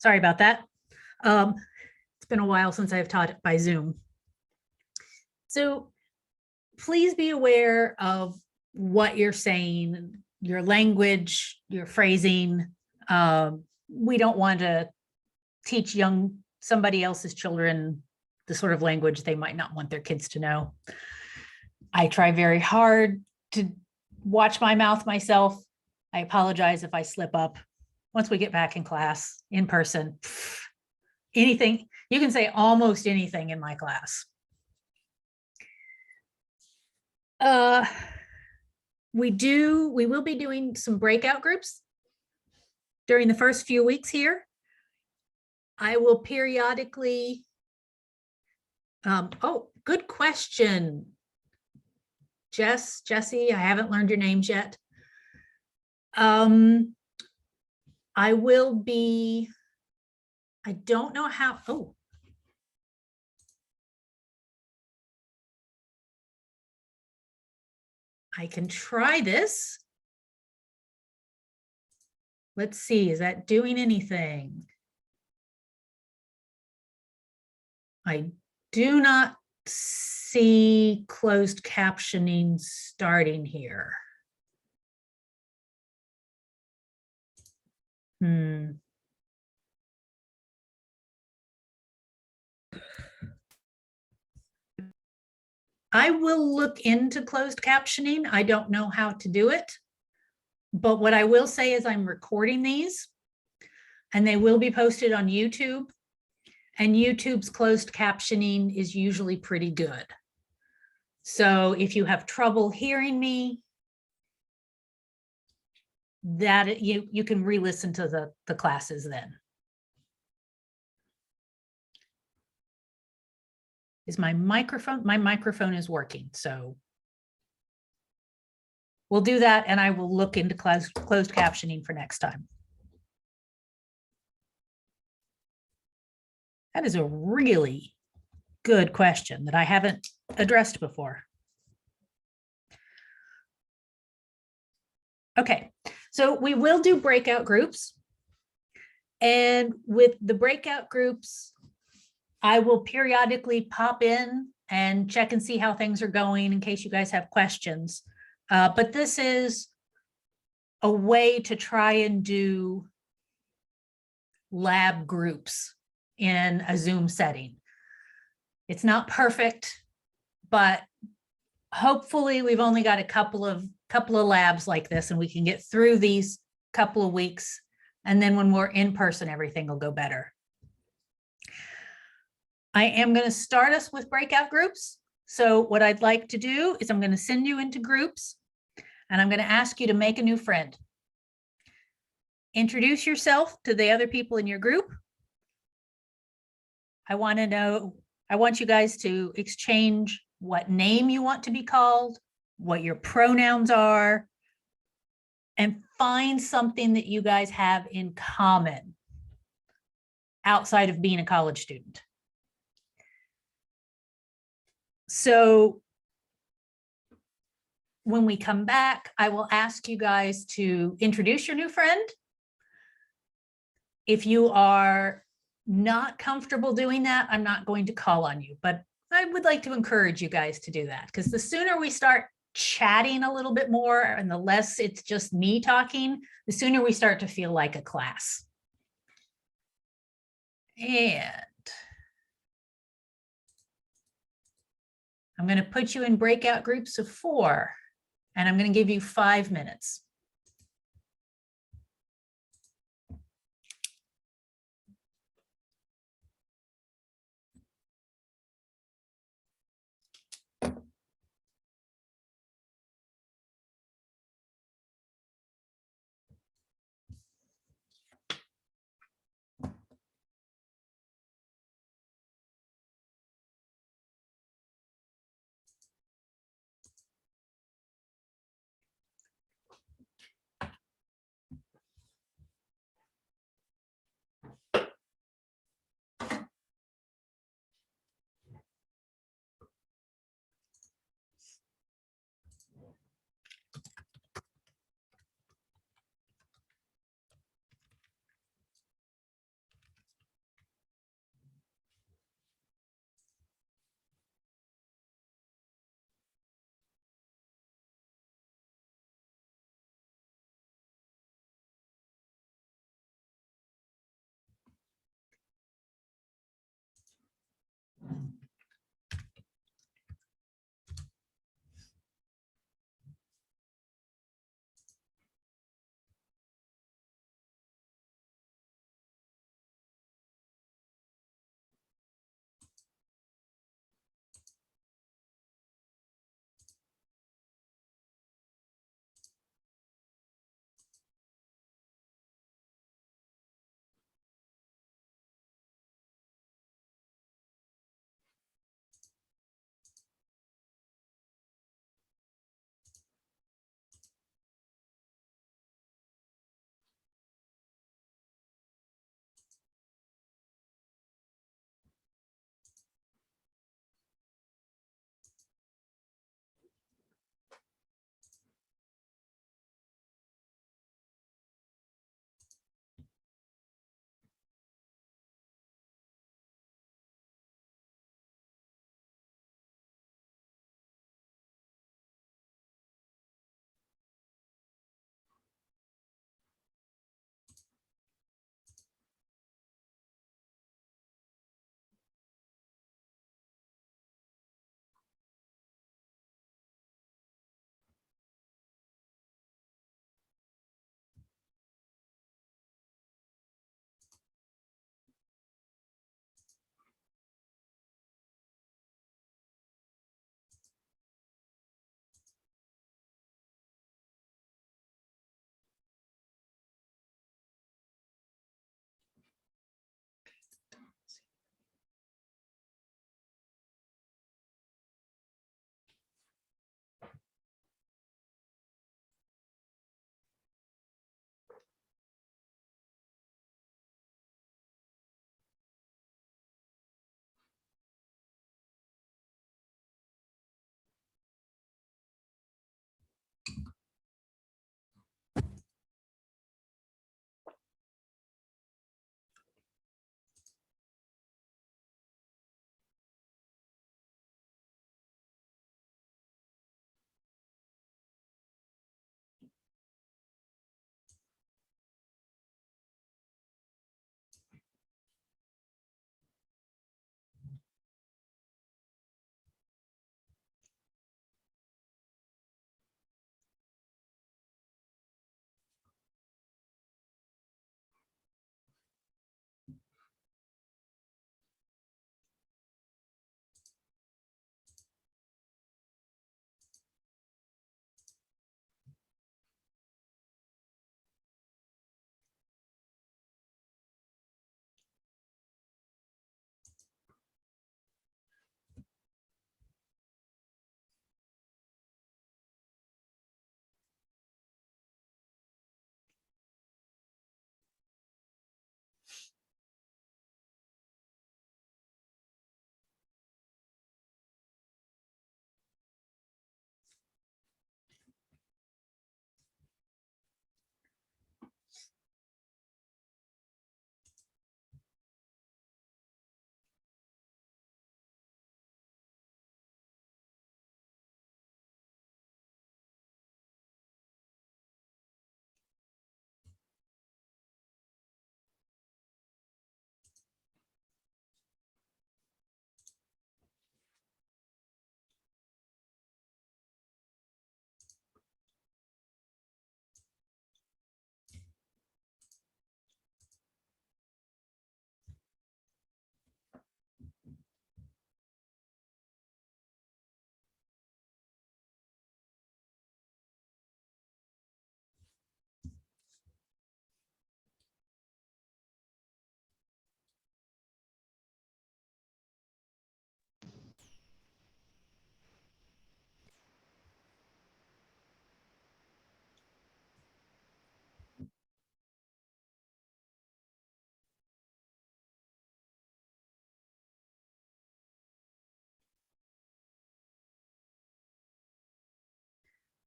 Sorry about that. It's been a while since I've taught it by Zoom. So please be aware of what you're saying, your language, your phrasing. We don't want to teach somebody else's children the sort of language they might not want their kids to know. I try very hard to watch my mouth myself. I apologize if I slip up. Once we get back in class, in person, anything, you can say almost anything in my class. We will be doing some breakout groups during the first few weeks here. I will periodically, oh, good question. Jesse, I haven't learned your names yet. I will be, I don't know how, oh. I can try this. Let's see, is that doing anything? I do not see closed captioning starting here. I will look into closed captioning. I don't know how to do it, but what I will say is I'm recording these and they will be posted on YouTube, and YouTube's closed captioning is usually pretty good. So if you have trouble hearing me, that you can re-listen to the classes then. Is my microphone is working, so we'll do that, and I will look into closed captioning for next time. That is a really good question that I haven't addressed before. Okay, so we will do breakout groups, and with the breakout groups, I will periodically pop in and check and see how things are going in case you guys have questions. But this is a way to try and do lab groups in a Zoom setting. It's not perfect, but hopefully we've only got a couple of labs like this, and we can get through these couple of weeks. And then when we're in person, everything will go better. I am going to start us with breakout groups. So what I'd like to do is I'm going to send you into groups, and I'm going to ask you to make a new friend. Introduce yourself to the other people in your group. I want you guys to exchange what name you want to be called, what your pronouns are, and find something that you guys have in common outside of being a college student. So when we come back, I will ask you guys to introduce your new friend. If you are not comfortable doing that, I'm not going to call on you, but I would like to encourage you guys to do that, because the sooner we start chatting a little bit more and the less it's just me talking, the sooner we start to feel like a class. And I'm going to put you in breakout groups of 4, and I'm going to give you 5 minutes.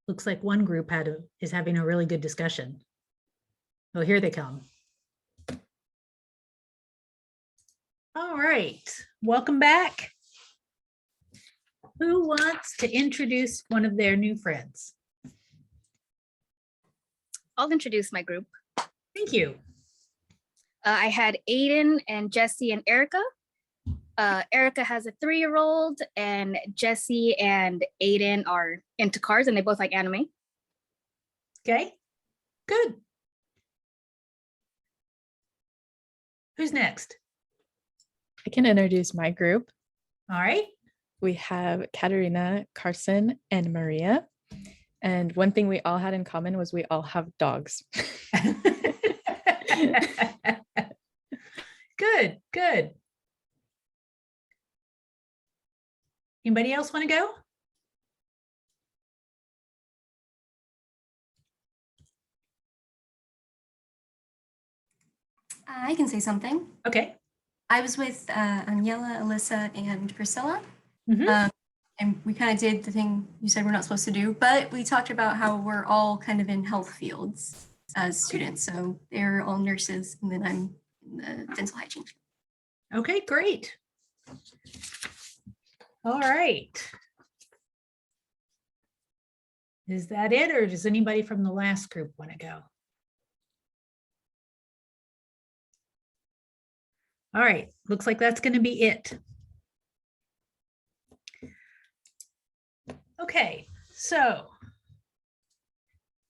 Looks like one group is having a really good discussion. Oh, here they come. All right, welcome back. Who wants to introduce one of their new friends? I'll introduce my group. Thank you. I had Aiden and Jesse and Erica. Erica has a 3-year-old, and Jesse and Aiden are into cars, and they both like anime. Okay, good. Who's next? I can introduce my group. All right. We have Katerina, Carson, and Maria. And one thing we all had in common was we all have dogs. Good, good. Anybody else want to go? I can say something. Okay. I was with Aniela, Alyssa, and Priscilla. Mhm. And we kind of did the thing you said we're not supposed to do, but we talked about how we're all kind of in health fields as students. So they're all nurses, and then I'm in the dental hygiene. Okay, great. All right. Is that it, or does anybody from the last group want to go? All right, looks like that's going to be it. Okay, so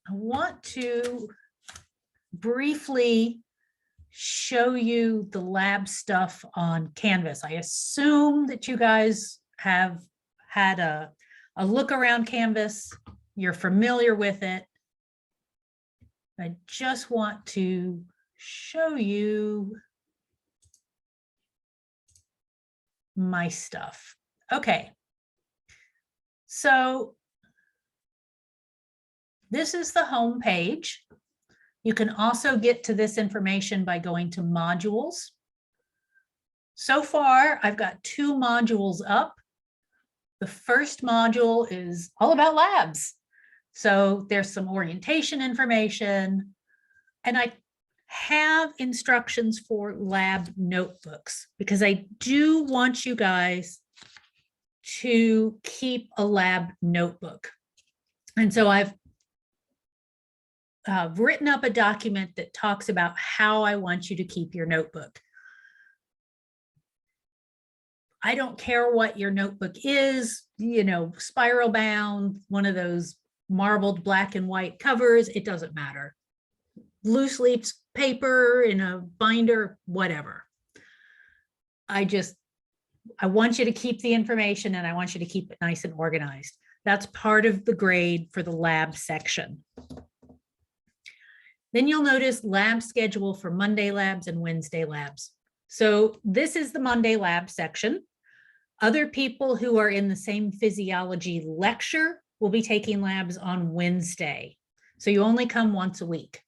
I want to briefly show you the lab stuff on Canvas. I assume that you guys have had a look around Canvas. You're familiar with it. I just want to show you my stuff. Okay. So this is the home page. You can also get to this information by going to modules. So far, I've got 2 modules up. The first module is all about labs. So there's some orientation information, and I have instructions for lab notebooks because I do want you guys to keep a lab notebook. And so I've written up a document that talks about how I want you to keep your notebook. I don't care what your notebook is, you know, spiral bound, one of those marbled black and white covers, it doesn't matter. Loose leaf paper in a binder, whatever. I want you to keep the information, and I want you to keep it nice and organized. That's part of the grade for the lab section. Then you'll notice lab schedule for Monday labs and Wednesday labs. So this is the Monday lab section. Other people who are in the same physiology lecture will be taking labs on Wednesday. So you only come once a week.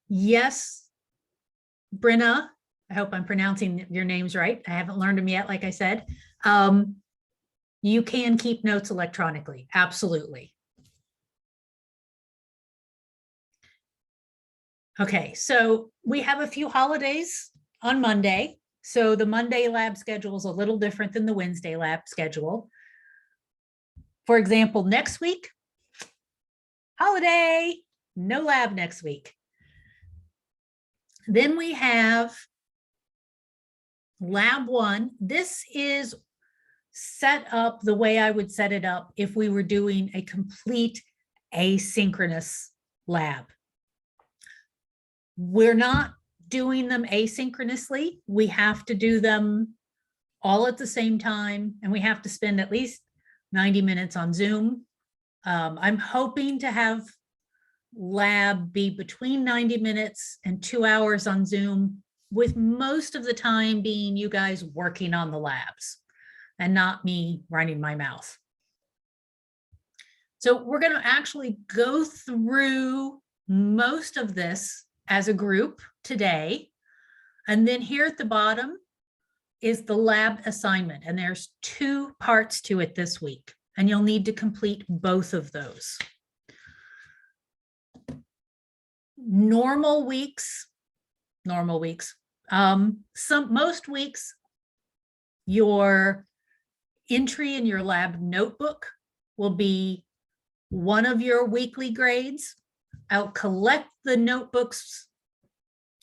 Yes, Brenna, I hope I'm pronouncing your names right. I haven't learned them yet, like I said. You can keep notes electronically, absolutely. Okay, so we have a few holidays on Monday. So the Monday lab schedule is a little different than the Wednesday lab schedule. For example, next week, holiday, no lab next week. Then we have lab 1. This is set up the way I would set it up if we were doing a complete asynchronous lab. We're not doing them asynchronously. We have to do them all at the same time, and we have to spend at least 90 minutes on Zoom. I'm hoping to have lab be between 90 minutes and 2 hours on Zoom, with most of the time being you guys working on the labs and not me running my mouth. So we're going to actually go through most of this as a group today. And then here at the bottom, is the lab assignment, and there's 2 parts to it this week, and you'll need to complete both of those. Normal weeks, most weeks, your entry in your lab notebook will be one of your weekly grades. I'll collect the notebooks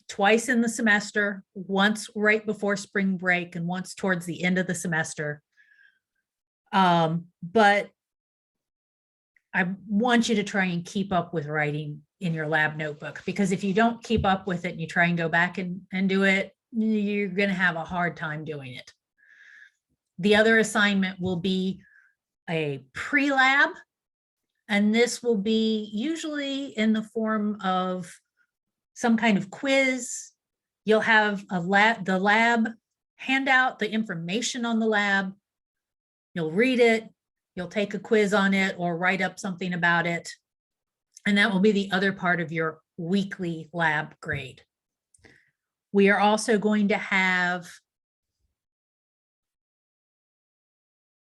twice in the semester, once right before spring break and once towards the end of the semester. But I want you to try and keep up with writing in your lab notebook, because if you don't keep up with it and you try and go back and do it, you're going to have a hard time doing it. The other assignment will be a pre-lab, and this will be usually in the form of some kind of quiz. You'll have the lab handout, the information on the lab. You'll read it, you'll take a quiz on it or write up something about it. And that will be the other part of your weekly lab grade. We are also going to have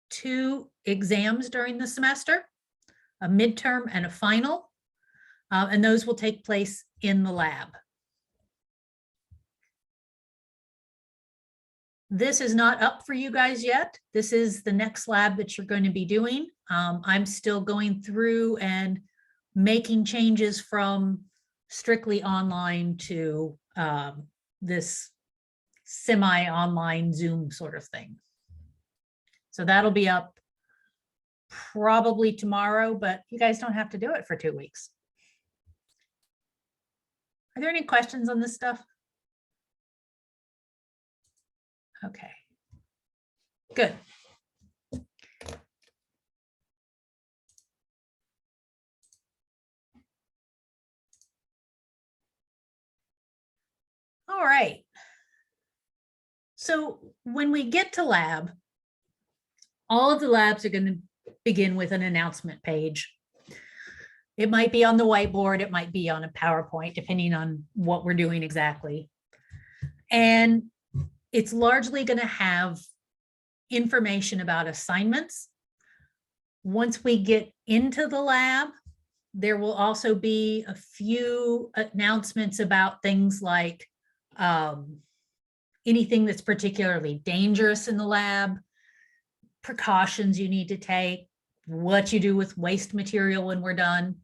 2 exams during the semester, a midterm and a final, and those will take place in the lab. This is not up for you guys yet. This is the next lab that you're going to be doing. I'm still going through and making changes from strictly online to this semi-online Zoom sort of thing. So that'll be up probably tomorrow, but you guys don't have to do it for 2 weeks. Are there any questions on this stuff? Okay, good. All right. So when we get to lab, all of the labs are going to begin with an announcement page. It might be on the whiteboard, it might be on a PowerPoint, depending on what we're doing exactly. And it's largely going to have information about assignments. Once we get into the lab, there will also be a few announcements about things like anything that's particularly dangerous in the lab, precautions you need to take, what you do with waste material when we're done.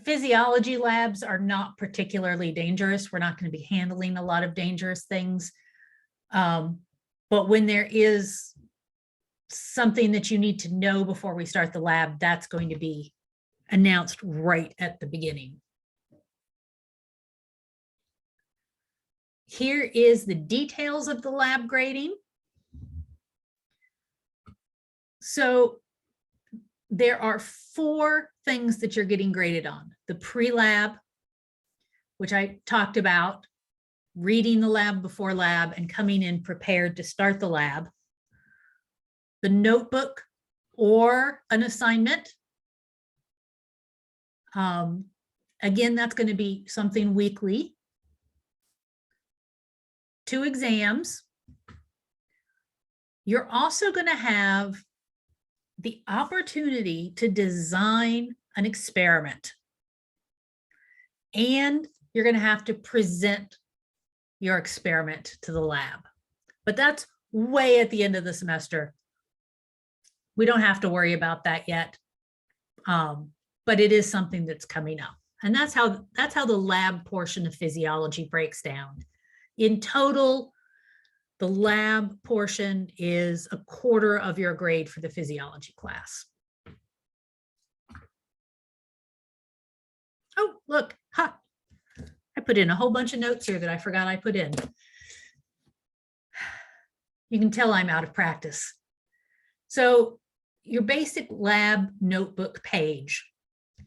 Physiology labs are not particularly dangerous. We're not going to be handling a lot of dangerous things. But when there is something that you need to know before we start the lab, that's going to be announced right at the beginning. Here is the details of the lab grading. So there are 4 things that you're getting graded on. The pre-lab, which I talked about, reading the lab before lab and coming in prepared to start the lab. The notebook or an assignment. Again, that's going to be something weekly. 2 exams. You're also going to have the opportunity to design an experiment. And you're going to have to present your experiment to the lab. But that's way at the end of the semester. We don't have to worry about that yet. But it is something that's coming up. And that's how the lab portion of physiology breaks down. In total, the lab portion is 1/4 of your grade for the physiology class. Oh, look, ha! I put in a whole bunch of notes here that I forgot I put in. You can tell I'm out of practice. So your basic lab notebook page,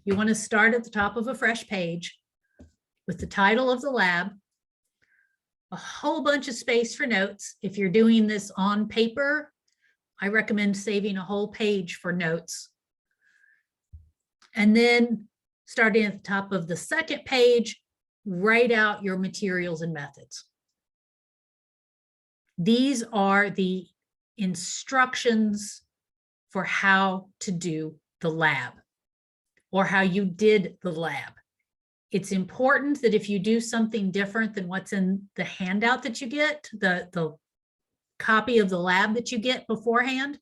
you want to start at the top of a fresh page with the title of the lab, a whole bunch of space for notes. If you're doing this on paper, I recommend saving a whole page for notes. And then starting at the top of the second page, write out your materials and methods. These are the instructions for how to do the lab or how you did the lab. It's important that if you do something different than what's in the handout that you get, the copy of the lab that you get beforehand,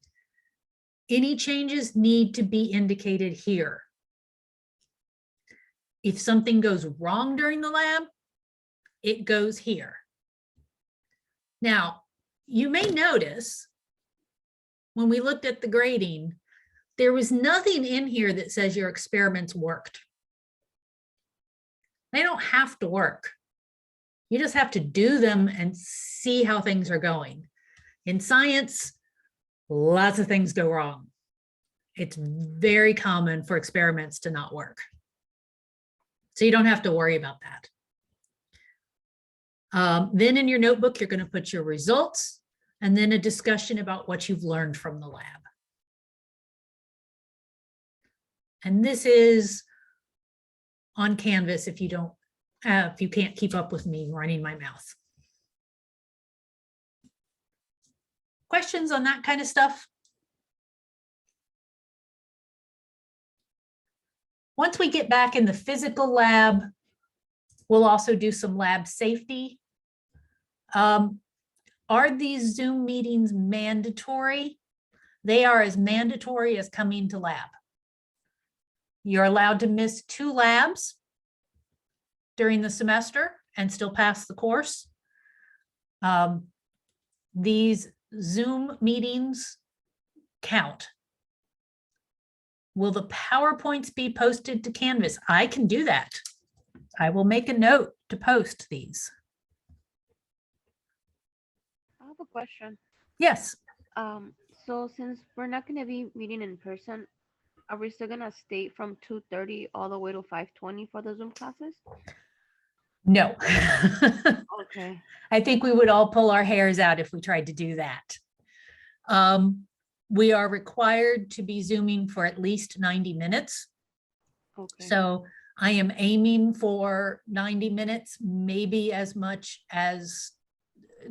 any changes need to be indicated here. If something goes wrong during the lab, it goes here. Now, you may notice when we looked at the grading, there was nothing in here that says your experiments worked. They don't have to work. You just have to do them and see how things are going. In science, lots of things go wrong. It's very common for experiments to not work. So you don't have to worry about that. Then in your notebook, you're going to put your results and then a discussion about what you've learned from the lab. And this is on Canvas if you don't, if you can't keep up with me running my mouth. Questions on that kind of stuff? Once we get back in the physical lab, we'll also do some lab safety. Are these Zoom meetings mandatory? They are as mandatory as coming to lab. You're allowed to miss 2 labs during the semester and still pass the course. These Zoom meetings count. Will the PowerPoints be posted to Canvas? I can do that. I will make a note to post these. I have a question. Yes. So since we're not going to be meeting in person, are we still going to stay from 2:30 all the way to 5:20 for the Zoom classes? No. Okay. I think we would all pull our hairs out if we tried to do that. We are required to be Zooming for at least 90 minutes. Okay. So I am aiming for 90 minutes, maybe as much as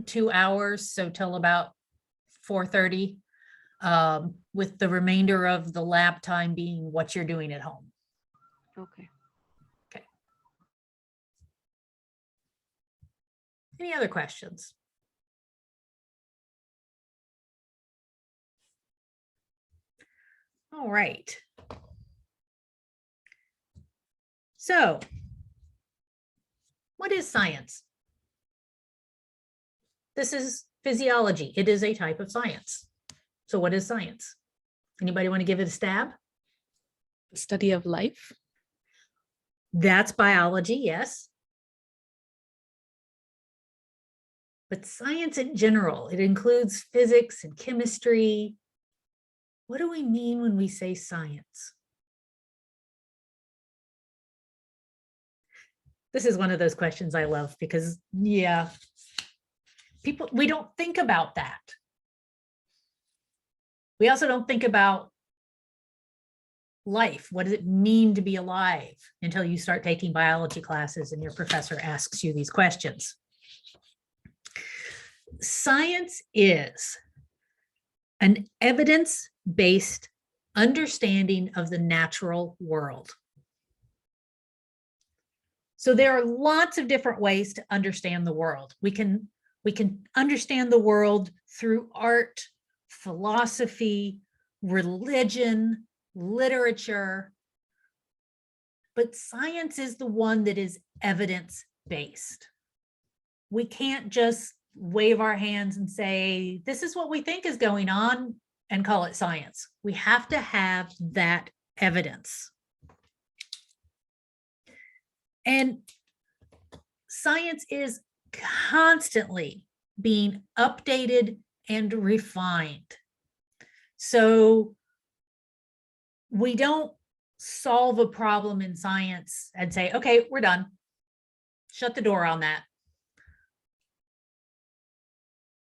2 hours. So till about 4:30, with the remainder of the lab time being what you're doing at home. Okay. Okay. Any other questions? All right. So, what is science? This is physiology. It is a type of science. So what is science? Anybody want to give it a stab? The study of life. That's biology, yes. But science in general, it includes physics and chemistry. What do we mean when we say science? This is one of those questions I love because, yeah, we don't think about that. We also don't think about life. What does it mean to be alive until you start taking biology classes and your professor asks you these questions. Science is an evidence-based understanding of the natural world. So there are lots of different ways to understand the world. We can understand the world through art, philosophy, religion, literature, but science is the one that is evidence-based. We can't just wave our hands and say, this is what we think is going on and call it science. We have to have that evidence. And science is constantly being updated and refined. So we don't solve a problem in science and say, okay, we're done. Shut the door on that.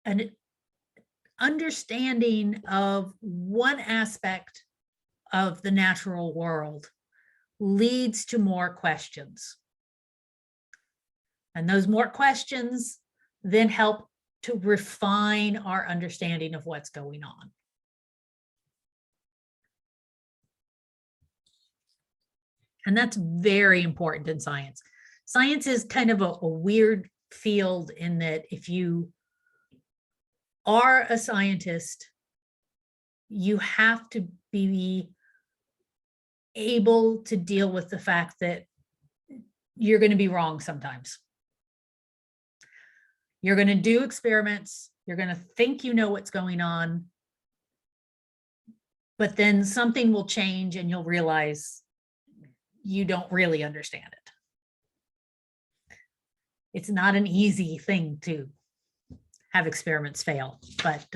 An understanding of one aspect of the natural world leads to more questions. And those more questions then help to refine our understanding of what's going on. And that's very important in science. Science is kind of a weird field in that if you are a scientist, you have to be able to deal with the fact that you're going to be wrong sometimes. You're going to do experiments. You're going to think you know what's going on, but then something will change and you'll realize you don't really understand it. It's not an easy thing to have experiments fail, but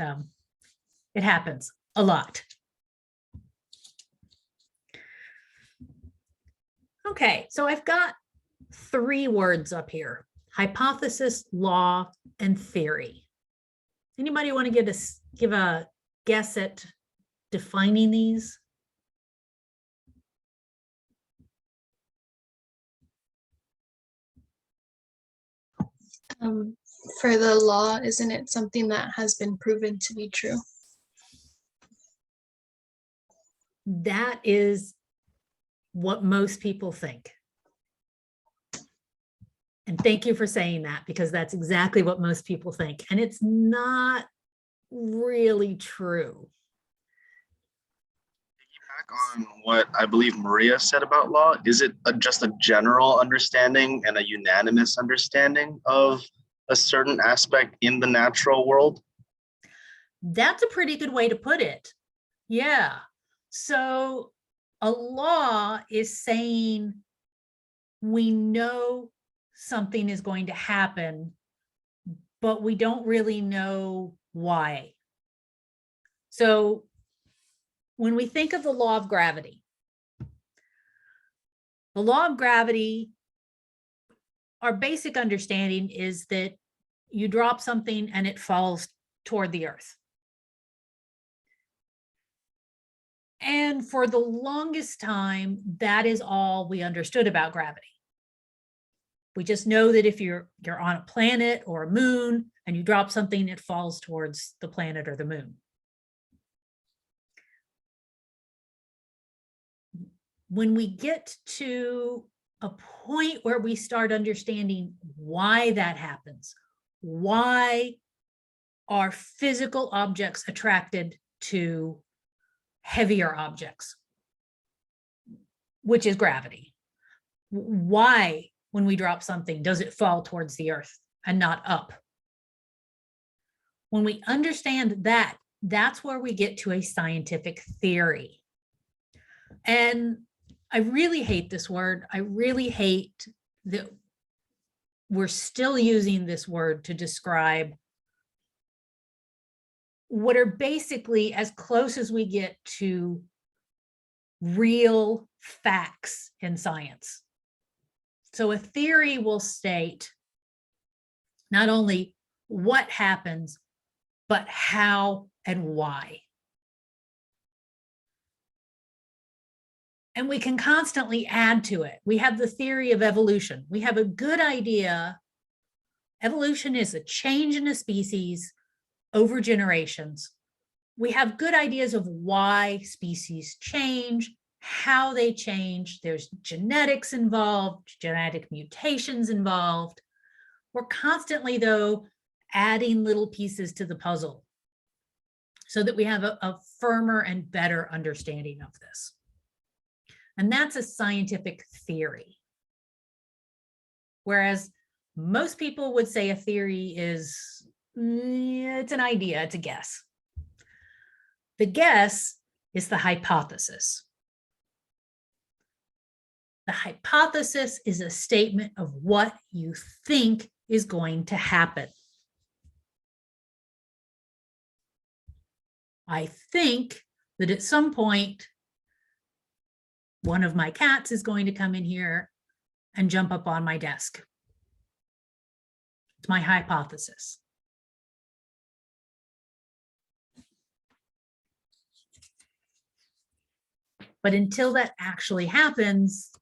it happens a lot. Okay, so I've got 3 words up here: hypothesis, law, and theory. Anybody want to give a guess at defining these? For the law, isn't it something that has been proven to be true? That is what most people think. And thank you for saying that, because that's exactly what most people think. And it's not really true. Back on what I believe Maria said about law, is it just a general understanding and a unanimous understanding of a certain aspect in the natural world? That's a pretty good way to put it. Yeah. So a law is saying we know something is going to happen, but we don't really know why. So when we think of the law of gravity, our basic understanding is that you drop something and it falls toward the earth. And for the longest time, that is all we understood about gravity. We just know that if you're on a planet or a moon and you drop something, it falls towards the planet or the moon. When we get to a point where we start understanding why that happens, why are physical objects attracted to heavier objects, which is gravity. Why, when we drop something, does it fall towards the earth and not up? When we understand that, that's where we get to a scientific theory. And I really hate this word. I really hate that we're still using this word to describe what are basically as close as we get to real facts in science. So a theory will state not only what happens, but how and why. And we can constantly add to it. We have the theory of evolution. We have a good idea. Evolution is a change in a species over generations. We have good ideas of why species change, how they change. There's genetics involved, genetic mutations involved. We're constantly, though, adding little pieces to the puzzle so that we have a firmer and better understanding of this. And that's a scientific theory. Whereas most people would say a theory is, it's an idea, it's a guess. The guess is the hypothesis. The hypothesis is a statement of what you think is going to happen. I think that at some point, one of my cats is going to come in here and jump up on my desk. It's my hypothesis. But until that actually happens,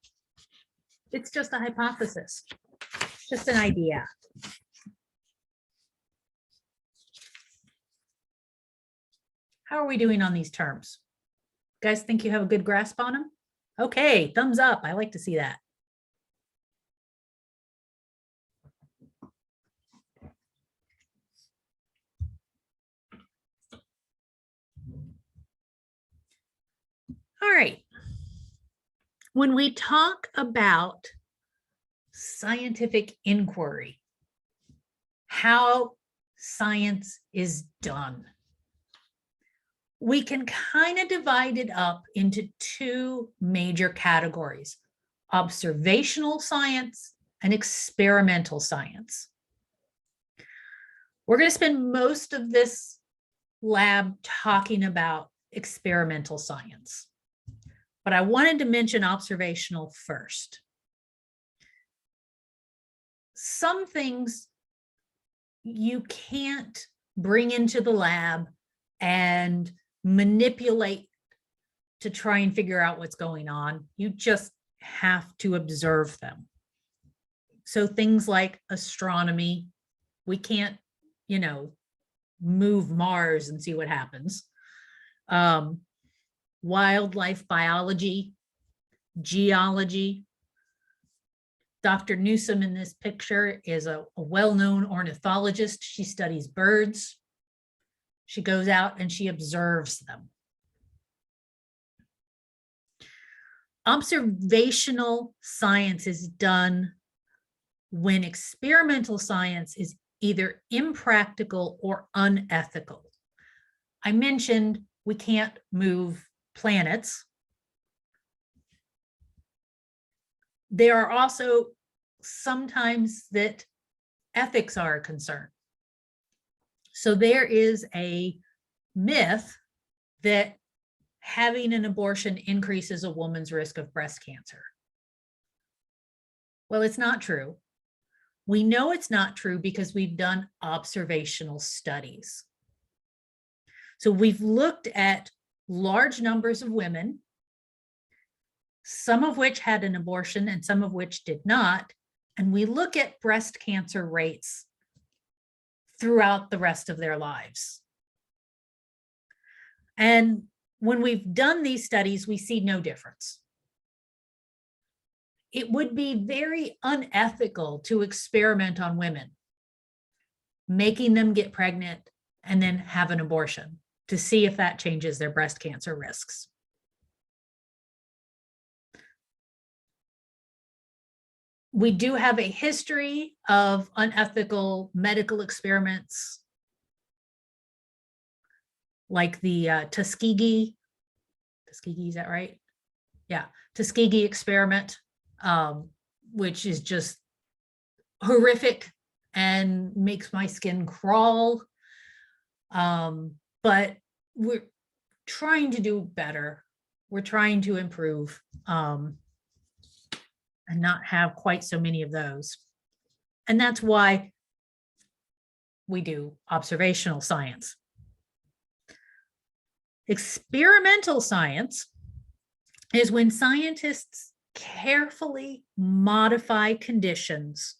it's just a hypothesis, just an idea. How are we doing on these terms? Guys think you have a good grasp on them? Okay, thumbs up. I like to see that. All right. When we talk about scientific inquiry, how science is done, we can kind of divide it up into two major categories: observational science and experimental science. We're going to spend most of this lab talking about experimental science, but I wanted to mention observational first. Some things you can't bring into the lab and manipulate to try and figure out what's going on. You just have to observe them. So things like astronomy, we can't, move Mars and see what happens. Wildlife biology, geology. Dr. Newsom in this picture is a well-known ornithologist. She studies birds. She goes out and she observes them. Observational science is done when experimental science is either impractical or unethical. I mentioned we can't move planets. There are also sometimes that ethics are a concern. So there is a myth that having an abortion increases a woman's risk of breast cancer. Well, it's not true. We know it's not true because we've done observational studies. So we've looked at large numbers of women, some of which had an abortion and some of which did not. And we look at breast cancer rates throughout the rest of their lives. And when we've done these studies, we see no difference. It would be very unethical to experiment on women, making them get pregnant and then have an abortion to see if that changes their breast cancer risks. We do have a history of unethical medical experiments, like the Tuskegee, is that right? Yeah, Tuskegee experiment, which is just horrific and makes my skin crawl. But we're trying to do better. We're trying to improve and not have quite so many of those. And that's why we do observational science. Experimental science is when scientists carefully modify conditions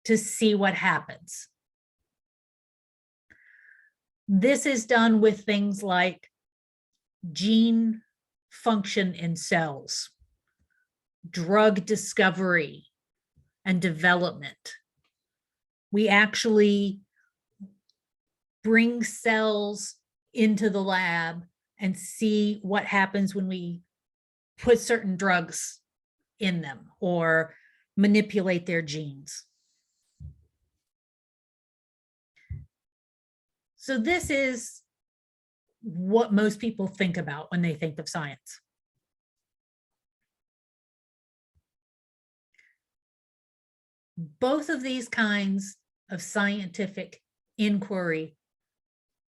to see what happens. This is done with things like gene function in cells, drug discovery and development. We actually bring cells into the lab and see what happens when we put certain drugs in them or manipulate their genes. So this is what most people think about when they think of science. Both of these kinds of scientific inquiry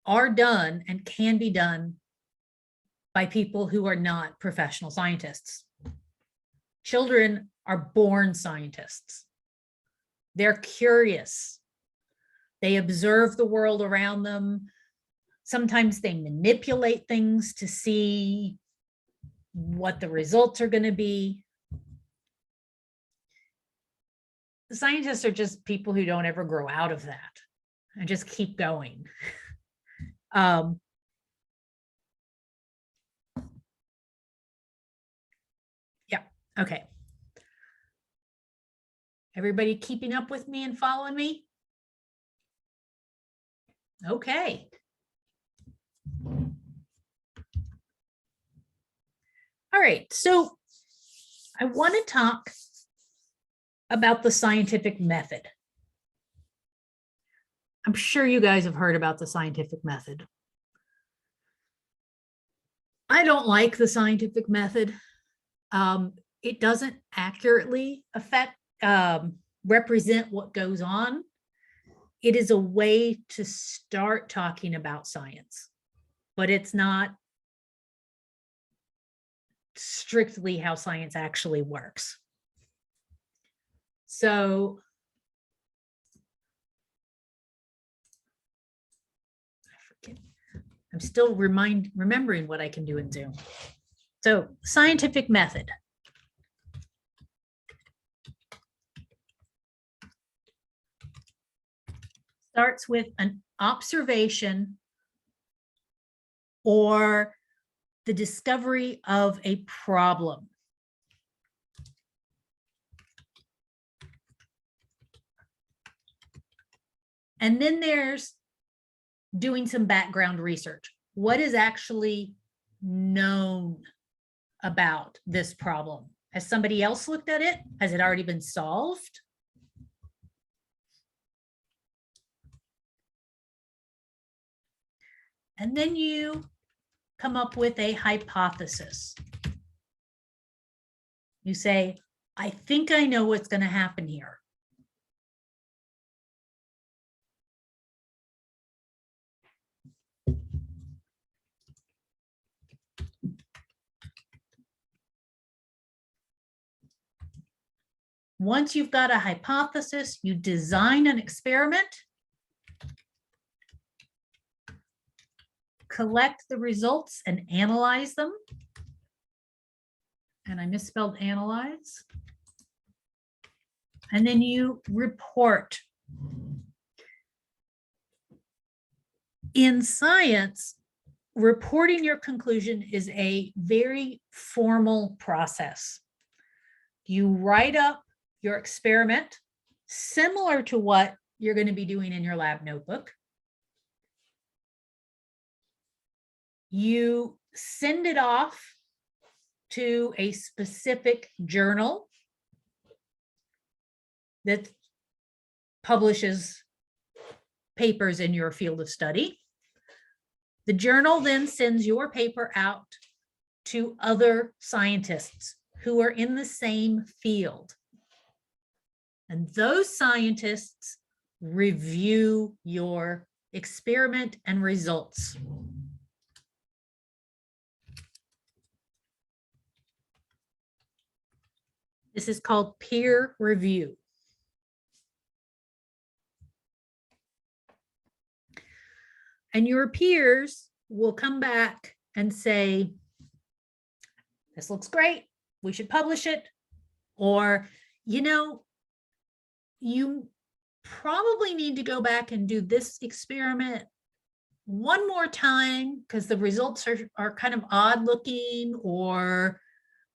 are done and can be done by people who are not professional scientists. Children are born scientists. They're curious. They observe the world around them. Sometimes they manipulate things to see what the results are going to be. The scientists are just people who don't ever grow out of that and just keep going. Okay. Everybody keeping up with me and following me? Okay. All right, so I want to talk about the scientific method. I'm sure you guys have heard about the scientific method. I don't like the scientific method. It doesn't accurately represent what goes on. It is a way to start talking about science, but it's not strictly how science actually works. So I forget. I'm still remembering what I can do in Zoom. So scientific method. Starts with an observation or the discovery of a problem. And then there's doing some background research. What is actually known about this problem? Has somebody else looked at it? Has it already been solved? And then you come up with a hypothesis. You say, I think I know what's going to happen here. Once you've got a hypothesis, you design an experiment, collect the results and analyze them. And I misspelled analyze. And then you report. In science, reporting your conclusion is a very formal process. You write up your experiment, similar to what you're going to be doing in your lab notebook. You send it off to a specific journal that publishes papers in your field of study. The journal then sends your paper out to other scientists who are in the same field. And those scientists review your experiment and results. This is called peer review. And your peers will come back and say, this looks great, we should publish it. Or, you know, you probably need to go back and do this experiment one more time because the results are kind of odd looking, or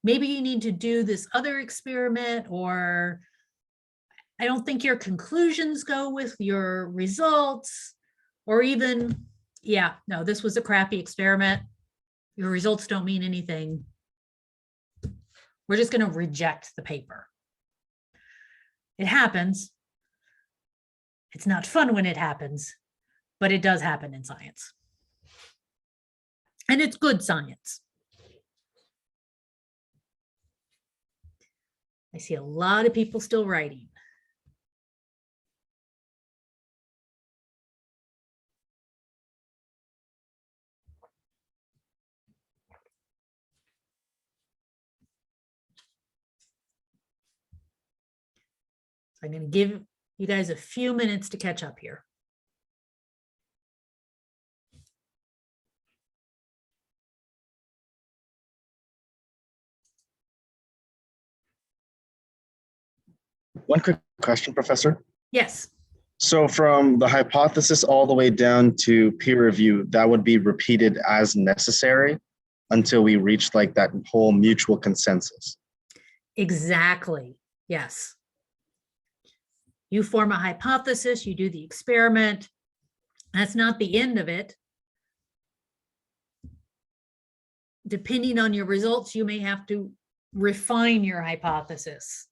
maybe you need to do this other experiment, or I don't think your conclusions go with your results, or even, yeah, no, this was a crappy experiment. Your results don't mean anything. We're just going to reject the paper. It happens. It's not fun when it happens, but it does happen in science. And it's good science. I see a lot of people still writing. So I'm going to give you guys a few minutes to catch up here. One quick question, Professor. Yes. So from the hypothesis all the way down to peer review, that would be repeated as necessary until we reach like that whole mutual consensus. Exactly. Yes. You form a hypothesis, you do the experiment. That's not the end of it. Depending on your results, you may have to refine your hypothesis,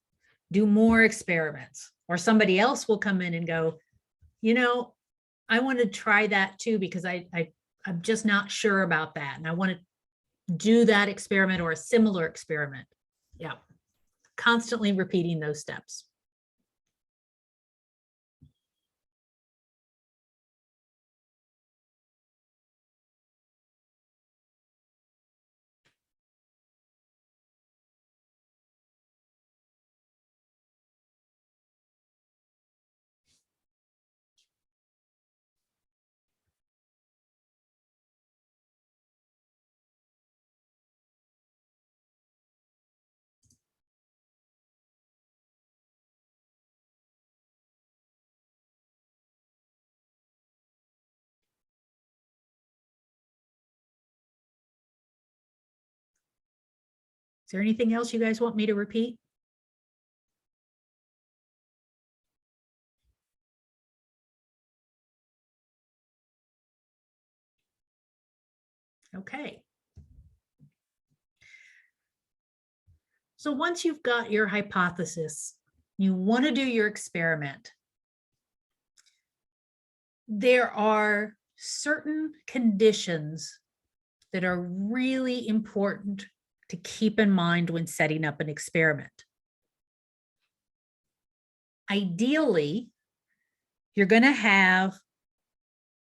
do more experiments, or somebody else will come in and go, you know, I want to try that too, because I'm just not sure about that. And I want to do that experiment or a similar experiment. Yeah. Constantly repeating those steps. Is there anything else you guys want me to repeat? Okay. So once you've got your hypothesis, you want to do your experiment. There are certain conditions that are really important to keep in mind when setting up an experiment. Ideally, you're going to have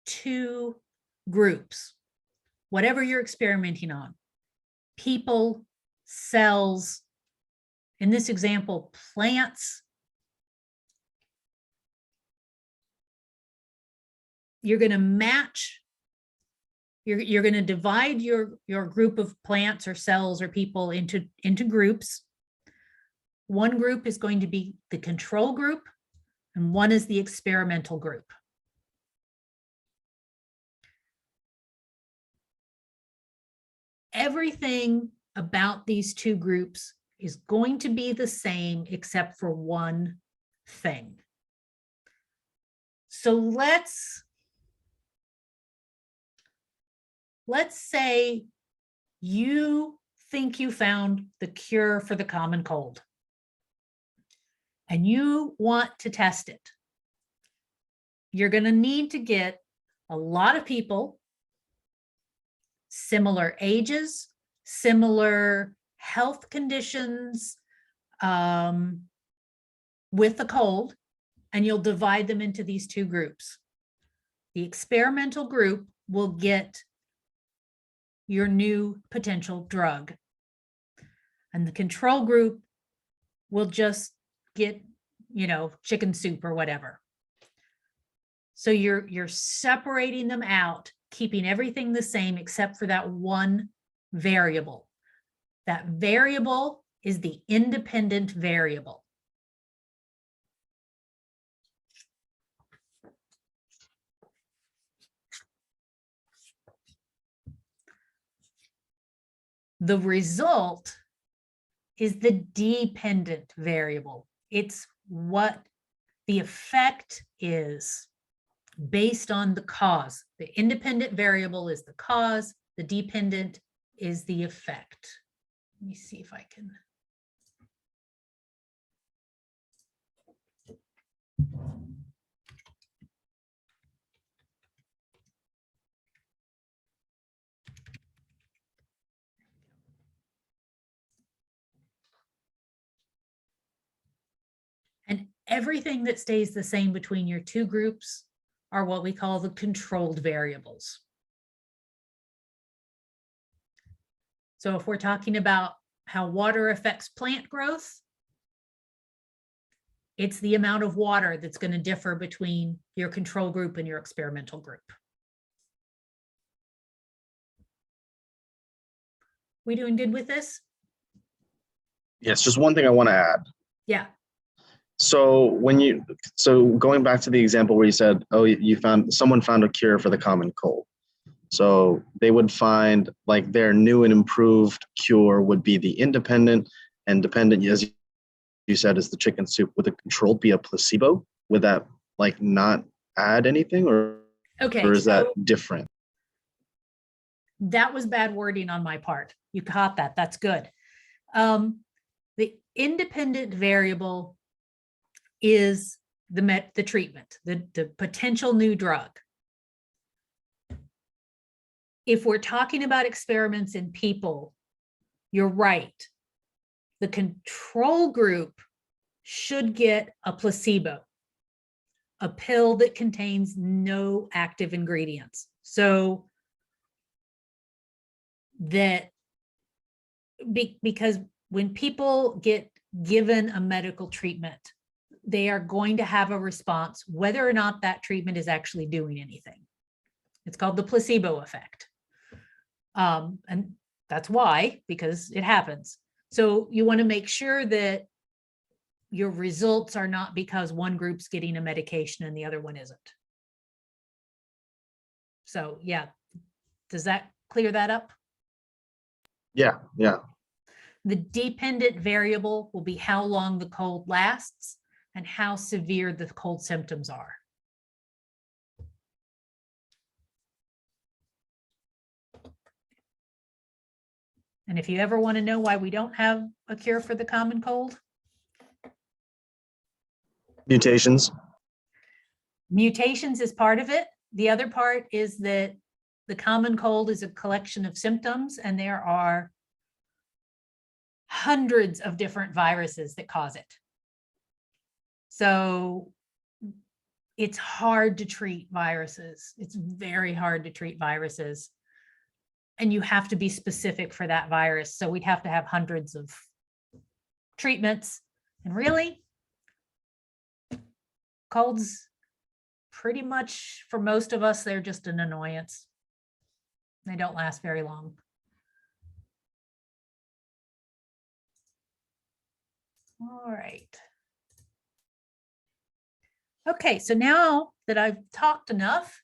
two groups, whatever you're experimenting on, people, cells, in this example, plants. You're going to match, you're going to divide your group of plants or cells or people into groups. One group is going to be the control group, and one is the experimental group. Everything about these two groups is going to be the same except for one thing. So let's say you think you found the cure for the common cold and you want to test it. You're going to need to get a lot of people, similar ages, similar health conditions with the cold, and you'll divide them into these two groups. The experimental group will get your new potential drug, and the control group will just get, you know, chicken soup or whatever. So you're separating them out, keeping everything the same except for that one variable. That variable is the independent variable. The result is the dependent variable. It's what the effect is based on the cause. The independent variable is the cause, the dependent is the effect. Let me see if I can. And everything that stays the same between your two groups are what we call the controlled variables. So if we're talking about how water affects plant growth, it's the amount of water that's going to differ between your control group and your experimental group. We doing good with this? Yes, just one thing I want to add. Yeah. So going back to the example where you said, oh, someone found a cure for the common cold. So they would find like their new and improved cure would be the independent, and dependent, as you said, is the chicken soup, would the control be a placebo? Would that like not add anything, or Okay, is that so different? that was bad wording on my part. You caught that. That's good. The independent variable is the treatment, the potential new drug. If we're talking about experiments in people, you're right. The control group should get a placebo, a pill that contains no active ingredients. So that because when people get given a medical treatment, they are going to have a response, whether or not that treatment is actually doing anything. It's called the placebo effect. And that's why, because it happens. So you want to make sure that your results are not because one group's getting a medication and the other one isn't. So yeah, does that clear that up? Yeah. The dependent variable will be how long the cold lasts and how severe the cold symptoms are. And if you ever want to know why we don't have a cure for the common cold, Mutations. mutations is part of it. The other part is that the common cold is a collection of symptoms, and there are hundreds of different viruses that cause it. So it's hard to treat viruses. It's very hard to treat viruses. And you have to be specific for that virus. So we'd have to have hundreds of treatments. And really, colds, pretty much for most of us, they're just an annoyance. They don't last very long. All right. Okay, so now that I've talked enough,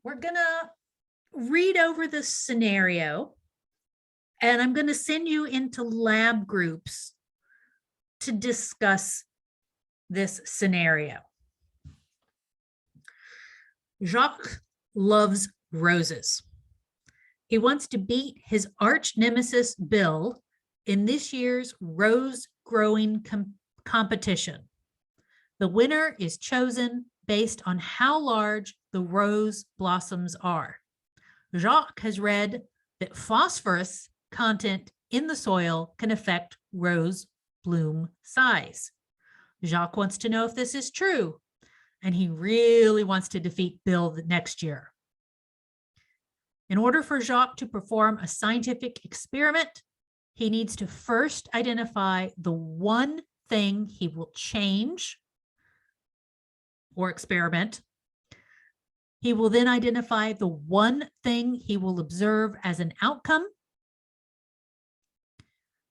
we're gonna read over this scenario, and I'm going to send you into lab groups to discuss this scenario. Jacques loves roses. He wants to beat his arch nemesis Bill in this year's rose growing competition. The winner is chosen based on how large the rose blossoms are. Jacques has read that phosphorus content in the soil can affect rose bloom size. Jacques wants to know if this is true, and he really wants to defeat Bill next year. In order for Jacques to perform a scientific experiment, he needs to first identify the one thing he will change or experiment. He will then identify the one thing he will observe as an outcome.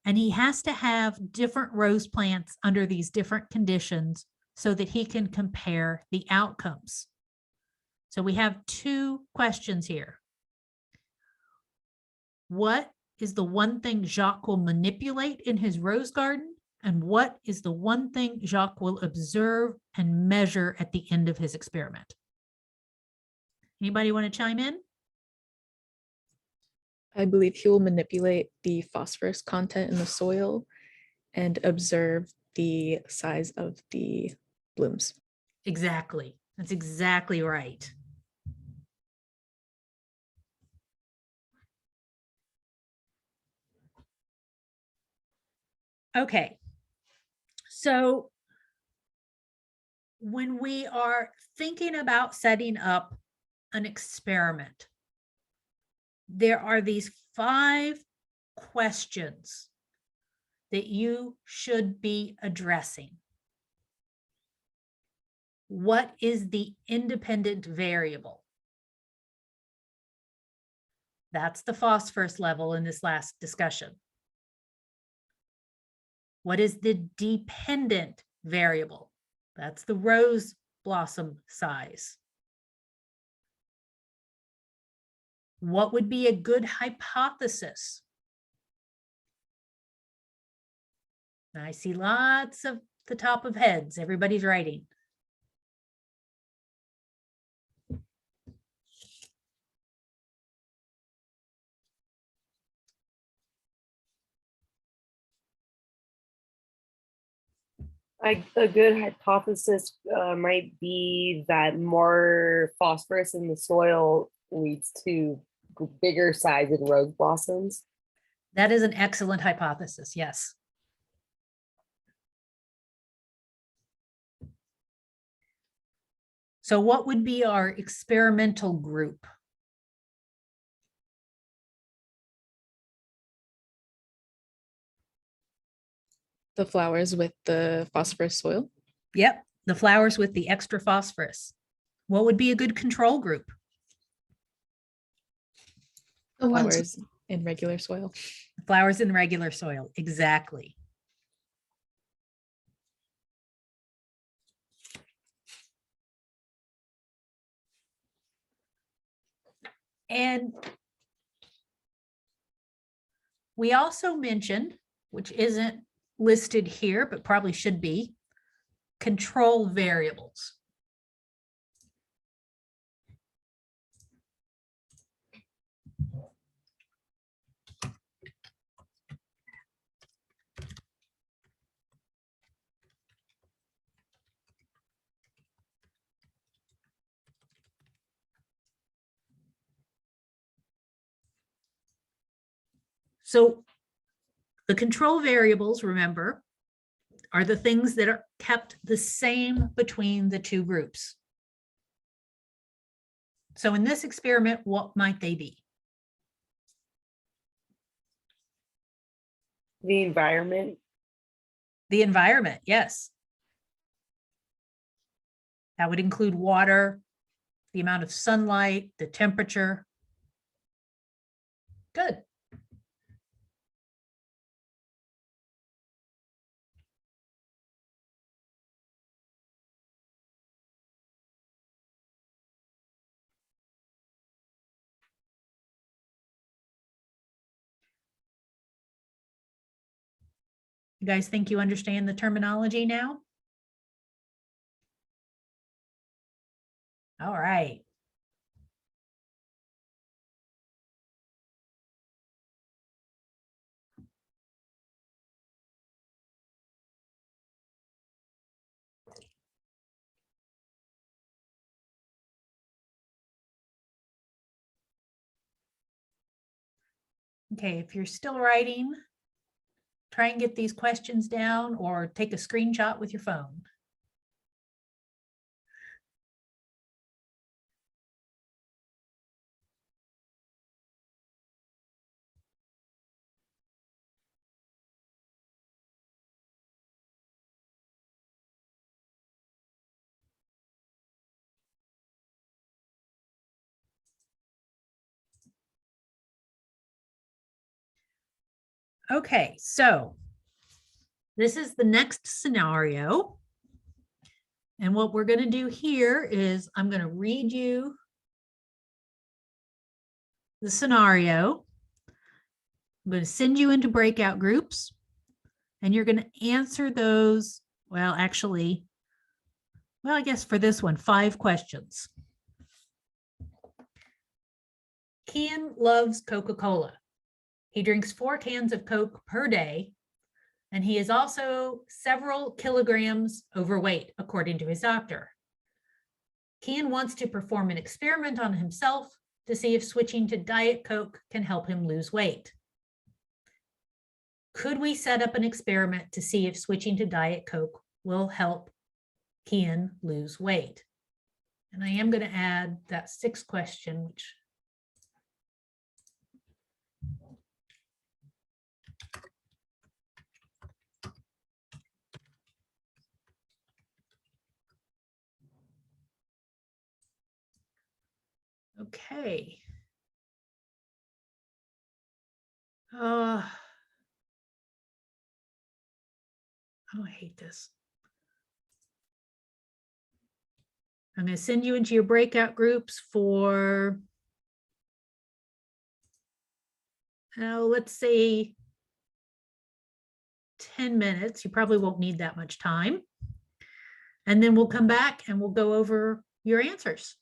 And he has to have different rose plants under these different conditions so that he can compare the outcomes. So we have two questions here. What is the one thing Jacques will manipulate in his rose garden? And what is the one thing Jacques will observe and measure at the end of his experiment? Anybody want to chime in? I believe he will manipulate the phosphorus content in the soil and observe the size of the blooms. Exactly. That's exactly right. Okay. So when we are thinking about setting up an experiment, there are these 5 questions that you should be addressing. What is the independent variable? That's the phosphorus level in this last discussion. What is the dependent variable? That's the rose blossom size. What would be a good hypothesis? I see lots of the top of heads. Everybody's writing. A good hypothesis might be that more phosphorus in the soil leads to bigger size in rose blossoms. That is an excellent hypothesis. Yes. So what would be our experimental group? The flowers with the phosphorus soil. Yep, the flowers with the extra phosphorus. What would be a good control group? The ones Flowers in regular soil. Flowers in regular soil. Exactly. And we also mentioned, which isn't listed here, but probably should be, control variables. So the control variables, remember, are the things that are kept the same between the two groups. So in this experiment, what might they be? The environment. The environment, yes. That would include water, the amount of sunlight, the temperature. Good. You guys think you understand the terminology now? All right. Okay, if you're still writing, try and get these questions down or take a screenshot with your phone. Okay, so this is the next scenario. And what we're going to do here is I'm going to read you the scenario. I'm going to send you into breakout groups and you're going to answer those. Well, actually, well, I guess for this one, 5 questions. Kian loves Coca-Cola. He drinks 4 cans of Coke per day, and he is also several kilograms overweight, according to his doctor. Kian wants to perform an experiment on himself to see if switching to Diet Coke can help him lose weight. Could we set up an experiment to see if switching to Diet Coke will help Kian lose weight? And I am going to add that 6th question, which okay. Oh, I hate this. I'm going to send you into your breakout groups for, let's say 10 minutes. You probably won't need that much time. And then we'll come back and we'll go over your answers.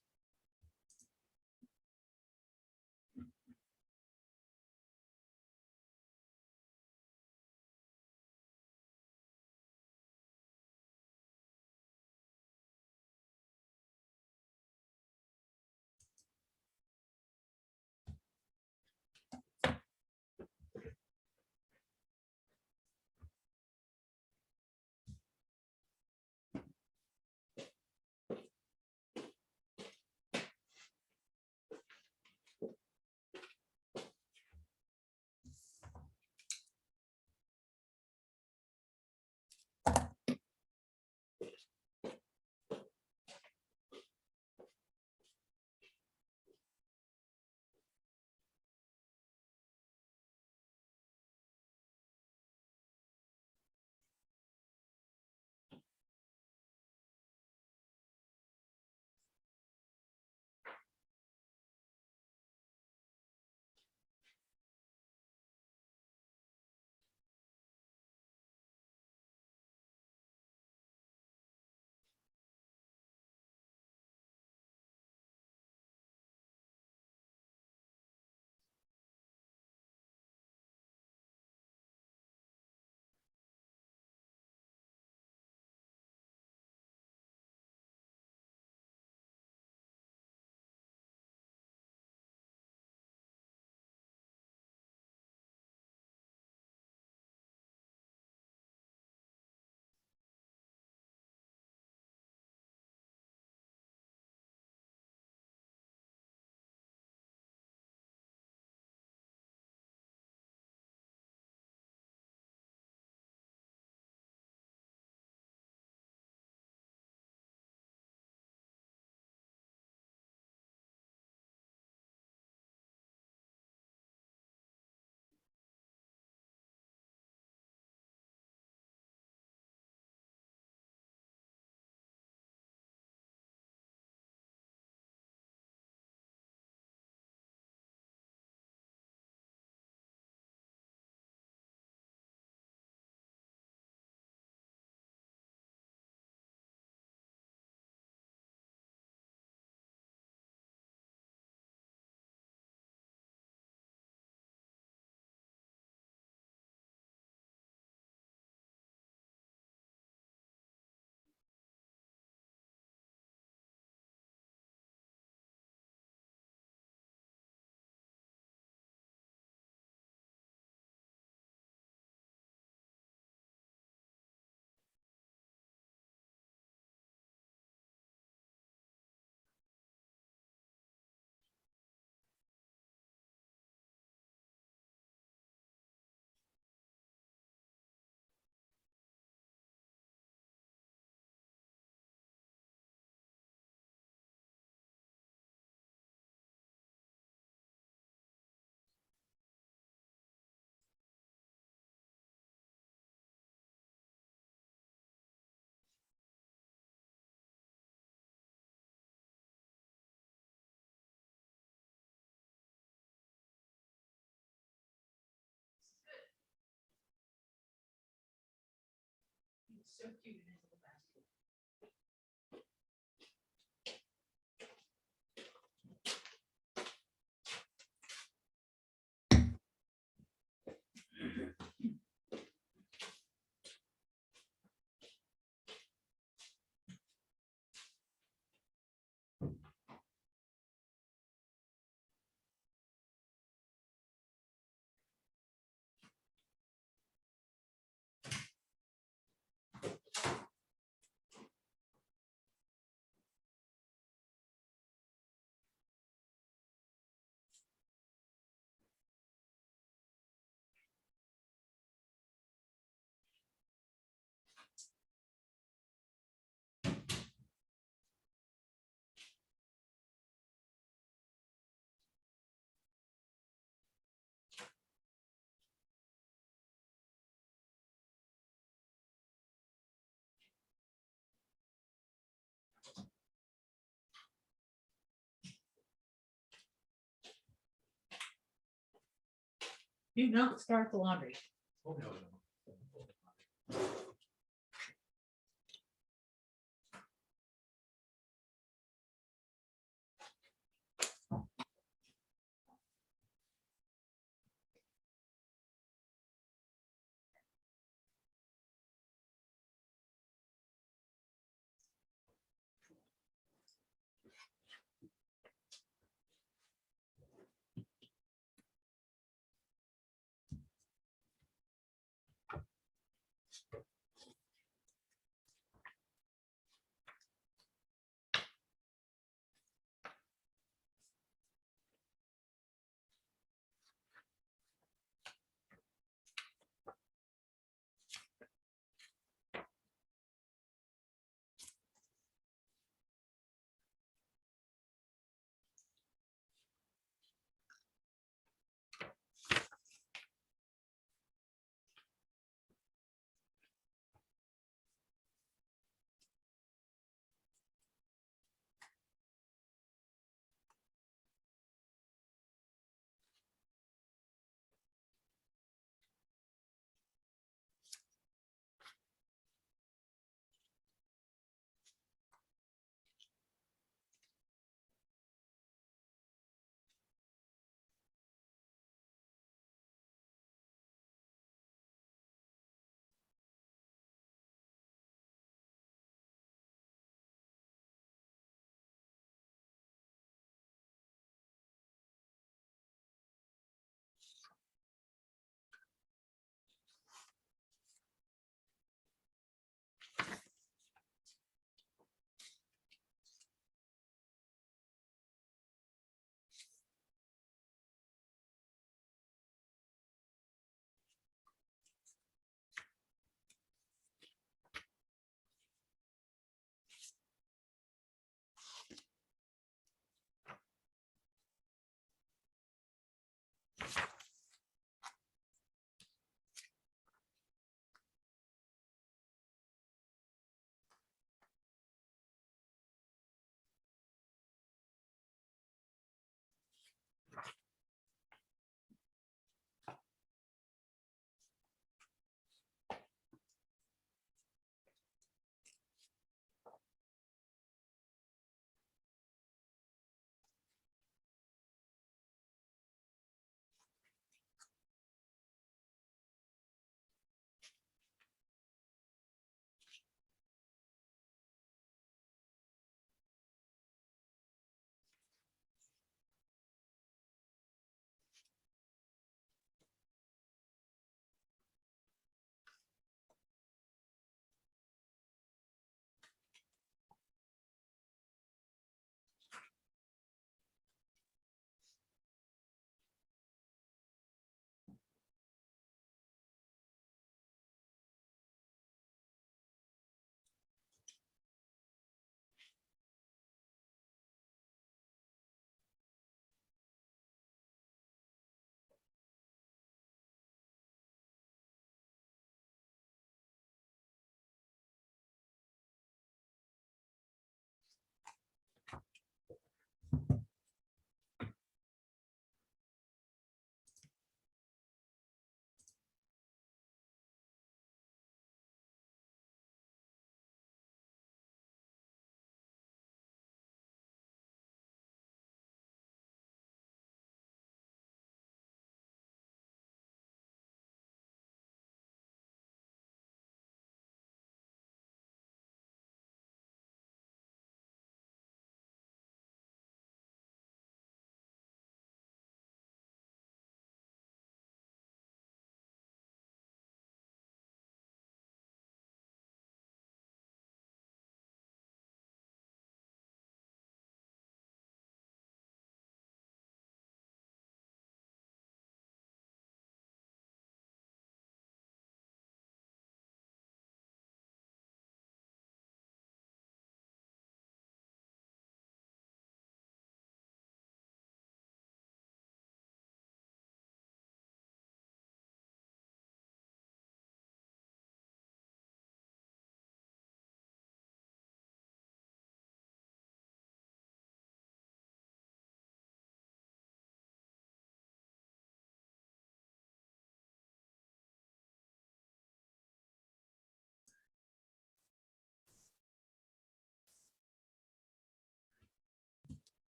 So cute in his little basket. Do not start the laundry.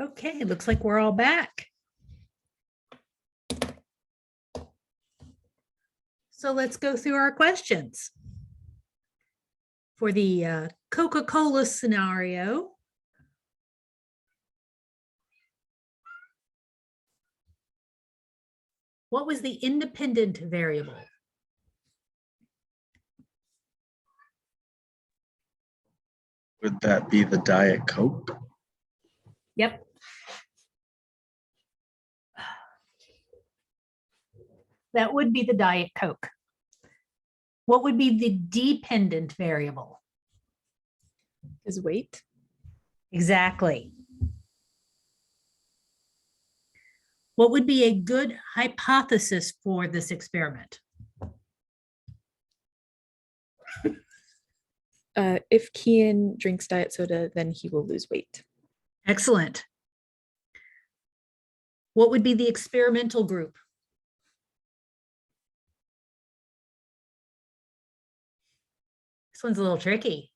Okay, looks like we're all back. So let's go through our questions. For the Coca-Cola scenario, what was the independent variable? Would that be the Diet Coke? Yep. That would be the Diet Coke. What would be the dependent variable? His weight. Exactly. What would be a good hypothesis for this experiment? If Kian drinks diet soda, then he will lose weight. Excellent. What would be the experimental group? This one's a little tricky.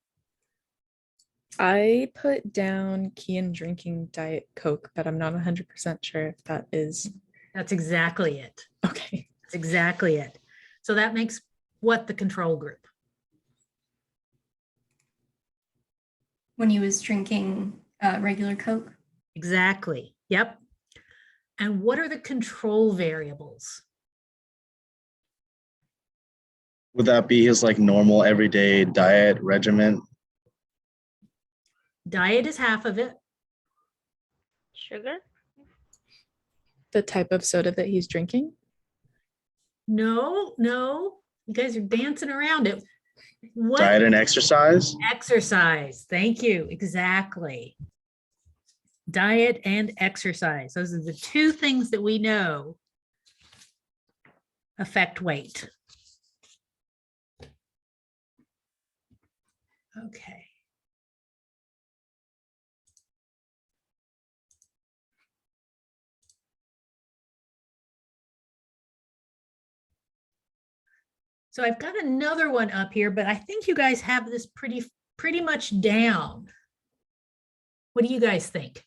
I put down Kian drinking Diet Coke, but I'm not 100% sure if that is That's exactly it. okay. That's exactly it. So that makes what the control group? When he was drinking regular Coke. Exactly. Yep. And what are the control variables? Would that be his like normal everyday diet regimen? Diet is half of it. Sugar? The type of soda that he's drinking. No, no. You guys are dancing around it. What? Diet and exercise? Exercise. Thank you. Exactly. Diet and exercise. Those are the two things that we know affect weight. Okay. So I've got another one up here, but I think you guys have this pretty much down. What do you guys think?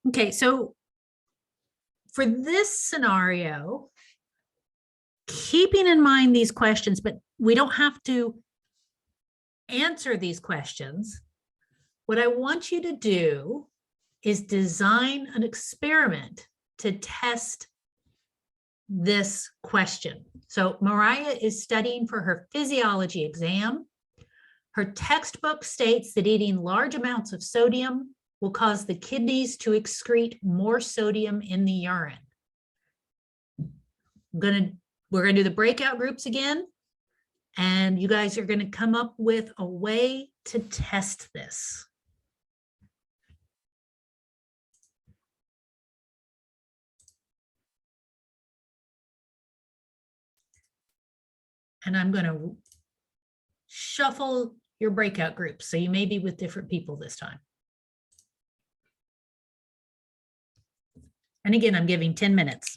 Okay, so for this scenario, keeping in mind these questions, but we don't have to answer these questions. What I want you to do is design an experiment to test this question. So Mariah is studying for her physiology exam. Her textbook states that eating large amounts of sodium will cause the kidneys to excrete more sodium in the urine. We're gonna do the breakout groups again, and you guys are gonna come up with a way to test this. And I'm gonna shuffle your breakout groups, so you may be with different people this time. And again, I'm giving 10 minutes.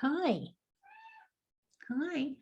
Hi. Hi.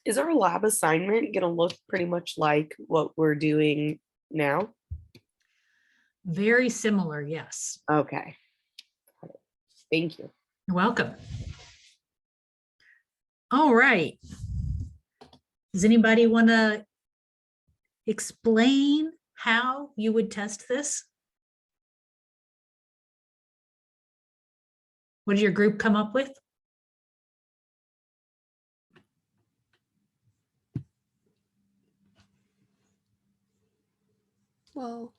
Is our lab assignment gonna look pretty much like what we're doing now? Very similar, yes. Okay. Thank you. You're welcome. All right. Does anybody want to explain how you would test this? What did your group come up with? Well,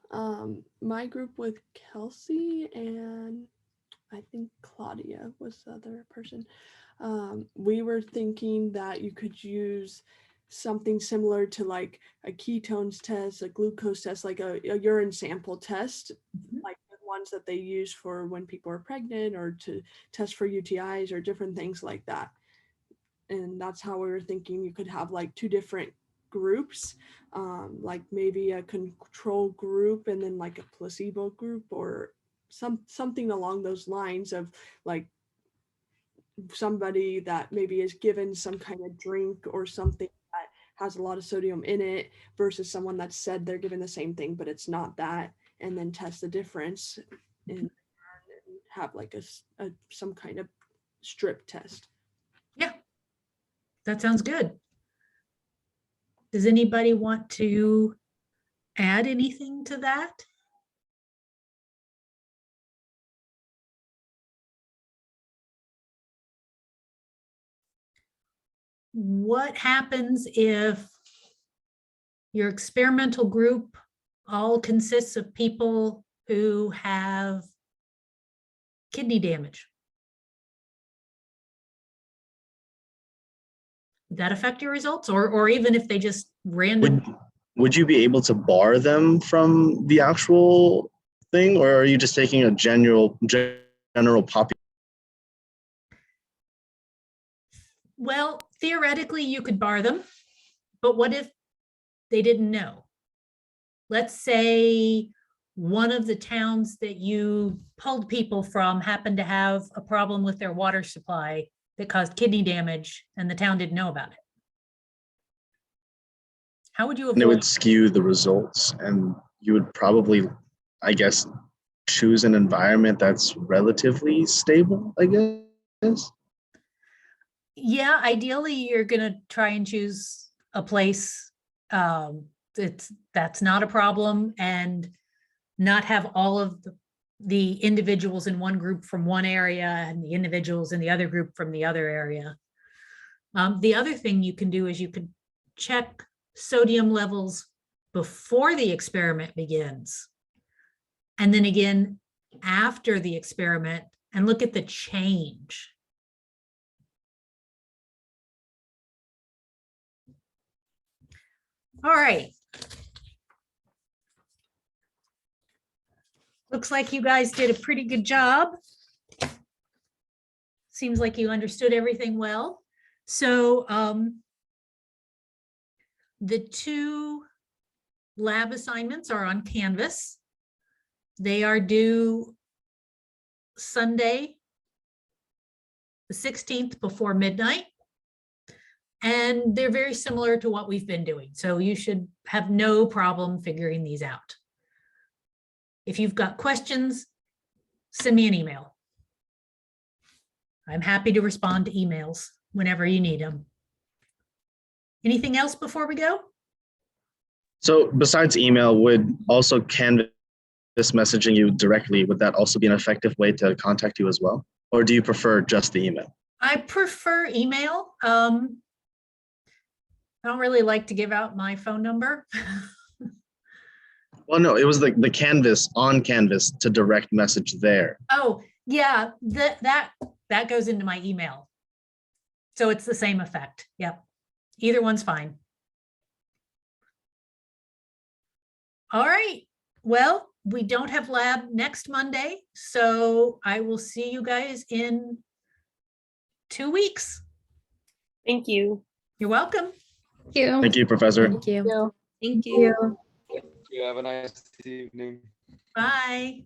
my group with Kelsey and I think Claudia was the other person. We were thinking that you could use something similar to like a ketones test, a glucose test, like a urine sample test, like the ones that they use for when people are pregnant or to test for UTIs or different things like that. And that's how we were thinking you could have like two different groups, like maybe a control group and then like a placebo group or something along those lines of like somebody that maybe is given some kind of drink or something that has a lot of sodium in it versus someone that said they're given the same thing but it's not that, and then test the difference and have like a some kind of strip test. Yeah, that sounds good. Does anybody want to add anything to that? What happens if your experimental group all consists of people who have kidney damage? Would that affect your results? Or even if they just random? Would you be able to bar them from the actual thing, or are you just taking a general population? Well, theoretically, you could bar them, but what if they didn't know? Let's say one of the towns that you pulled people from happened to have a problem with their water supply that caused kidney damage and the town didn't know about it. How would you And it avoid? would skew the results, and you would probably, I guess, choose an environment that's relatively stable, I guess. Yeah, ideally, you're gonna try and choose a place that's not a problem and not have all of the individuals in one group from one area and the individuals in the other group from the other area. The other thing you can do is you could check sodium levels before the experiment begins. And then again, after the experiment, and look at the change. All right. Looks like you guys did a pretty good job. Seems like you understood everything well. So the two lab assignments are on Canvas. They are due Sunday, the 16th before midnight. And they're very similar to what we've been doing. So you should have no problem figuring these out. If you've got questions, send me an email. I'm happy to respond to emails whenever you need them. Anything else before we go? So besides email, would also Canvas messaging you directly, would that also be an effective way to contact you as well? Or do you prefer just the email? I prefer email. I don't really like to give out my phone number. Well, no, it was the Canvas on Canvas to direct message there. Oh, yeah, that goes into my email. So it's the same effect. Yep. Either one's fine. All right. Well, we don't have lab next Monday, so I will see you guys in 2 weeks. Thank you. You're welcome. Thank you. Thank you, Professor. Thank you. Thank you. You have a nice evening. Bye.